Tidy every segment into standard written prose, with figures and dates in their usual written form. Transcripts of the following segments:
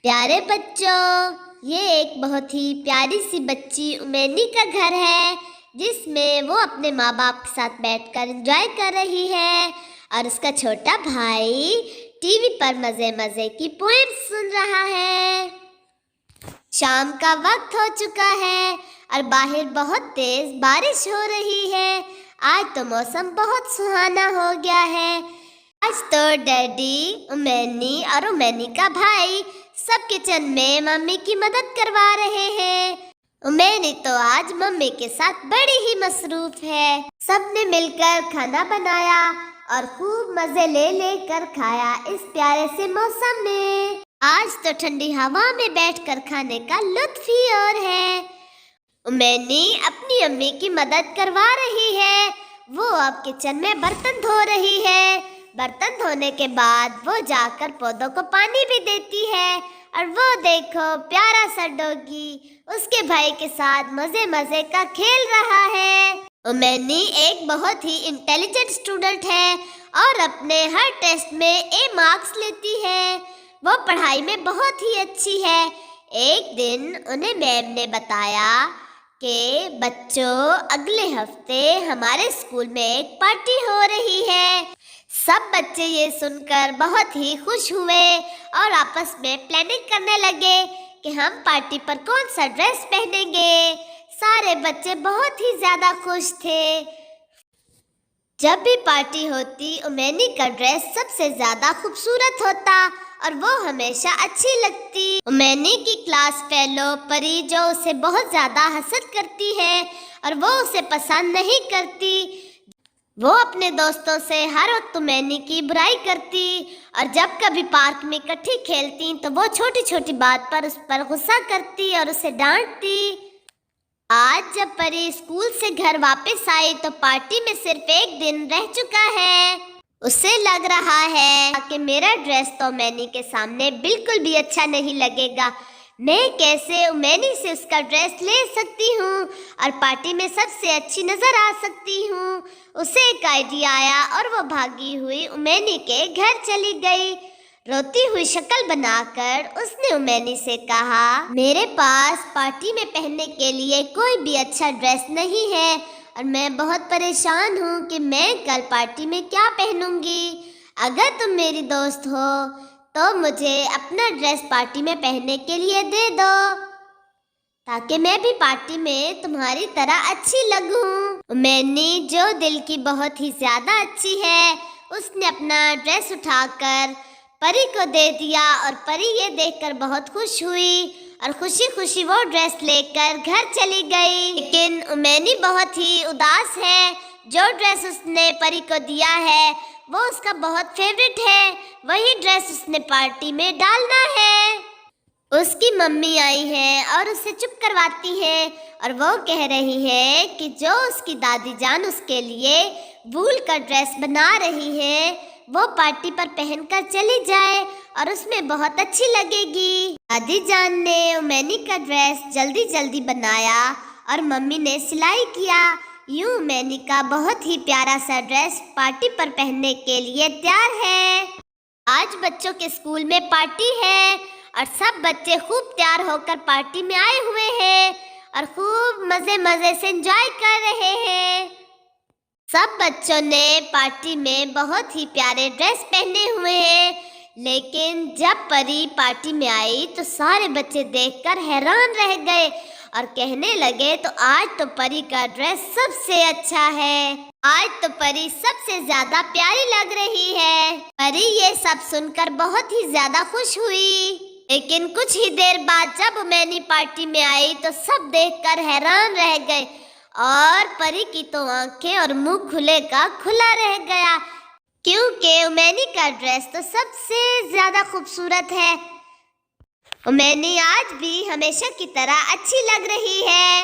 प्यारे बच्चों, ये एक बहुत ही प्यारी सी बच्ची उमैनी का घर है जिसमें वो अपने माँ बाप के साथ बैठकर एंजॉय कर रही है और उसका छोटा भाई टीवी पर मज़े मज़े की पोएम सुन रहा है। शाम का वक्त हो चुका है और बाहर बहुत तेज बारिश हो रही है। आज तो मौसम बहुत सुहाना हो गया है। आज तो डैडी, उमैनी और उमैनी का भाई सब किचन में मम्मी की मदद करवा रहे हैं। उमैनी तो आज मम्मी के साथ बड़ी ही मसरूफ है। सबने मिलकर खाना बनाया और खूब मजे ले लेकर खाया इस प्यारे से मौसम में। आज तो ठंडी हवा में बैठकर खाने का लुत्फ ही और है। उमैनी अपनी अम्मी की मदद करवा रही है। वो अब किचन में बर्तन धो रही है। बर्तन धोने के बाद वो जाकर पौधों को पानी भी देती है और वो देखो प्यारा सा डॉगी उसके भाई के साथ मजे मजे का खेल रहा है। उमैनी एक बहुत ही इंटेलिजेंट स्टूडेंट है और अपने हर टेस्ट में ए मार्क्स लेती है। वो पढ़ाई में बहुत ही अच्छी है। एक दिन उन्हें मैम ने बताया कि बच्चों, अगले हफ्ते हमारे स्कूल में एक पार्टी हो रही है। सब बच्चे ये सुनकर बहुत ही खुश हुए और आपस में प्लानिंग करने लगे कि हम पार्टी पर कौन सा ड्रेस पहनेंगे। सारे बच्चे बहुत ही ज़्यादा खुश थे। जब भी पार्टी होती, उमैनी का ड्रेस सबसे ज़्यादा खूबसूरत होता और वो हमेशा अच्छी लगती। उमैनी की क्लास फेलो परी जो उसे बहुत ज़्यादा हसद करती है और वो उसे पसंद नहीं करती। वो अपने दोस्तों से हर वक्त उमैनी की बुराई करती और जब कभी पार्क में इकट्ठी खेलती तो वो छोटी छोटी बात पर उस पर गुस्सा करती और उसे डांटती। आज जब परी स्कूल से घर वापस आई तो पार्टी में सिर्फ एक दिन रह चुका है। उसे लग रहा है कि मेरा ड्रेस तो उमैनी के सामने बिल्कुल भी अच्छा नहीं लगेगा। मैं कैसे उमैनी से उसका ड्रेस ले सकती हूँ और पार्टी में सबसे अच्छी नज़र आ सकती हूँ। उसे एक आइडिया आया और वो भागी हुई उमैनी के घर चली गई। रोती हुई शक्ल बनाकर उसने उमैनी से कहा, मेरे पास पार्टी में पहनने के लिए कोई भी अच्छा ड्रेस नहीं है और मैं बहुत परेशान हूँ कि मैं कल पार्टी में क्या पहनूंगी। अगर तुम मेरी दोस्त हो तो मुझे अपना ड्रेस पार्टी में पहनने के लिए दे दो ताकि मैं भी पार्टी में तुम्हारी तरह अच्छी लगूं। उमैनी जो दिल की बहुत ही ज़्यादा अच्छी है, उसने अपना ड्रेस उठाकर परी को दे दिया और परी ये देखकर बहुत खुश हुई और खुशी खुशी वो ड्रेस लेकर घर चली गई। लेकिन उमैनी बहुत ही उदास है। जो ड्रेस उसने परी को दिया है वो उसका बहुत फेवरेट है। वही ड्रेस उसने पार्टी में डालना है। उसकी मम्मी आई है और उसे चुप करवाती है और वो कह रही है कि जो उसकी दादी जान उसके लिए वूल का ड्रेस बना रही है वो पार्टी पर पहनकर चली जाए और उसमें बहुत अच्छी लगेगी। दादी जान ने उमैनी का ड्रेस जल्दी जल्दी बनाया और मम्मी ने सिलाई किया। यूं उमैनी का बहुत ही प्यारा सा ड्रेस पार्टी पर पहनने के लिए तैयार है। आज बच्चों के स्कूल में पार्टी है और सब बच्चे खूब तैयार होकर पार्टी में आए हुए हैं और खूब मज़े मज़े से एंजॉय कर रहे हैं। सब बच्चों ने पार्टी में बहुत ही प्यारे ड्रेस पहने हुए हैं। लेकिन जब परी पार्टी में आई तो सारे बच्चे देखकर हैरान रह गए और कहने लगे, तो आज तो परी का ड्रेस सबसे अच्छा है। आज तो परी सबसे ज्यादा प्यारी लग रही है। परी ये सब सुनकर बहुत ही ज्यादा खुश हुई। लेकिन कुछ ही देर बाद जब उमैनी पार्टी में आई तो सब देखकर हैरान रह गए और परी की तो आंखें और मुंह खुले का खुला रह गया क्योंकि उमैनी का ड्रेस तो सबसे ज्यादा खूबसूरत है। उमैनी आज भी हमेशा की तरह अच्छी लग रही है।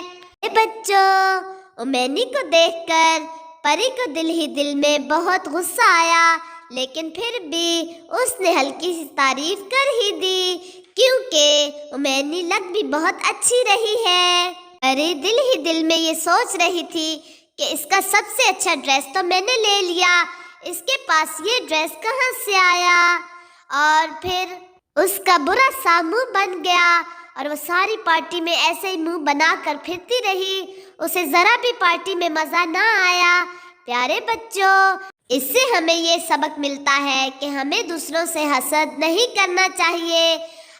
बच्चों, उमैनी को देखकर परी को दिल ही दिल में बहुत गुस्सा आया, लेकिन फिर भी उसने हल्की सी तारीफ कर ही दी क्योंकि उमैनी लग भी बहुत अच्छी रही है। परी दिल ही दिल में ये सोच रही थी कि इसका सबसे अच्छा ड्रेस तो मैंने ले लिया, इसके पास ये ड्रेस कहाँ से आया। और फिर उसका बुरा सा मुंह बन गया और वो सारी पार्टी में ऐसे ही मुंह बनाकर फिरती रही। उसे जरा भी पार्टी में मजा ना आया। प्यारे बच्चों, इससे हमें ये सबक मिलता है कि हमें दूसरों से हसद नहीं करना चाहिए।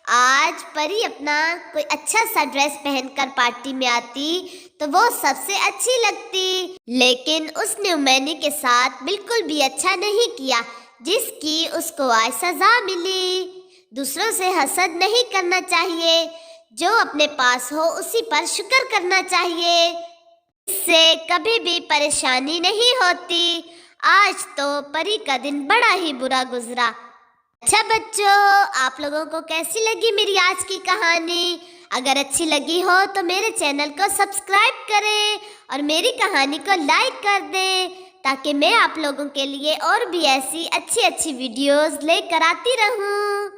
आज परी अपना कोई अच्छा सा ड्रेस पहनकर पार्टी में आती तो वो सबसे अच्छी लगती, लेकिन उसने उमैनी के साथ बिल्कुल भी अच्छा नहीं किया, जिसकी उसको आज सजा मिली। दूसरों से हसद नहीं करना चाहिए, जो अपने पास हो उसी पर शुक्र करना चाहिए। इससे कभी भी परेशानी नहीं होती। आज तो परी का दिन बड़ा ही बुरा गुजरा। अच्छा बच्चों, आप लोगों को कैसी लगी मेरी आज की कहानी? अगर अच्छी लगी हो तो मेरे चैनल को सब्सक्राइब करें और मेरी कहानी को लाइक कर दें, ताकि मैं आप लोगों के लिए और भी ऐसी अच्छी अच्छी वीडियोस लेकर आती रहूं।